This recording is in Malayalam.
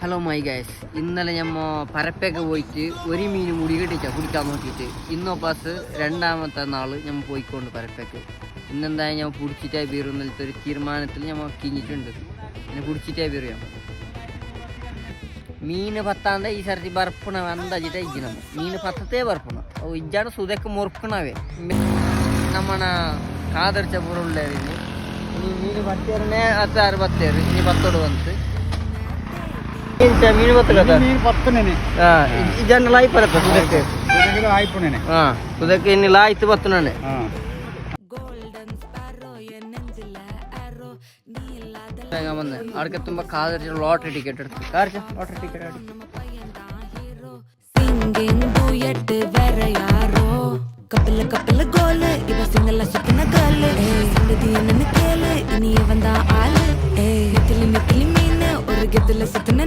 ഹലോ മൈ ഗൈസ്, ഇന്നലെ ഞമ്മ പരപ്പൊക്കെ പോയിട്ട് ഒരു മീൻ മുടി കെട്ടിച്ചാ കുടിക്കാൻ നോക്കിയിട്ട് ഇന്നോ പാസ് രണ്ടാമത്തെ നാള് ഞമ്മ പോയിക്കൊണ്ട് പരപ്പൊക്കെ ഇന്നെന്തായാലും ഞാൻ പിടിച്ചിട്ടായി ബീറും എന്നത്തെ ഒരു തീരുമാനത്തിൽ ഞമ്മ കിഞ്ഞിട്ടുണ്ട്. പിന്നെ പിടിച്ചിട്ടായി ബീറിയാം മീന് പത്താണ്ട് ഈ സർത്തി ബർപ്പണ എന്താച്ചിട്ടാ ഇജ്ജണം മീന് പത്തത്തേ ബർപ്പണ ഇജ്ജാണ് സുതൊക്കെ മുറുക്കണവേ നമ്മണ കാതർച്ച പൂറുള്ളവരിന് ഇനി മീന് പത്തേറിനെ അത്താറ് പത്തേറ് ഇനി പത്തോട് വന്നിട്ട് ಮೀನು ಬರ್ತದೆ ಮೀನು ಬತ್ತನೆ ಇದನ್ನೆಲ್ಲ ಆಯ್ಪರತ್ತ ಸುದಕ್ಕೆ ಆಯ್ಪಣೆ ಸುದಕ್ಕೆ ಇನ್ನೆಲ್ಲ ಆಯ್ತು ಬತ್ತನೇ ಬಂದೆ ಅಡ್ಕೆ ತುಂಬಾ ಕಾದರ್ಜಿ ಲಾಟ್ರಿ ಟಿಕೆಟ್ എടുത്തു കാർജ ಲಾಟ್ರಿ ಟಿಕೆಟ್ ಆಡಿ ಕಪಲ ಕಪಲ ಗೋಲ್ ಇವ ಸಿಂಗಲ ಸುತ್ತಿನ ಗಲ್ ಸಂಗತಿ ನನ್ನ ಕೇಳ ಇನಿ ಬಂದ ಆಲ್ ಮೆತ್ತಿಲಿ ಮೆತ್ತಿಲಿ ಮೀನು ஒரு கெத்துல சுத்தின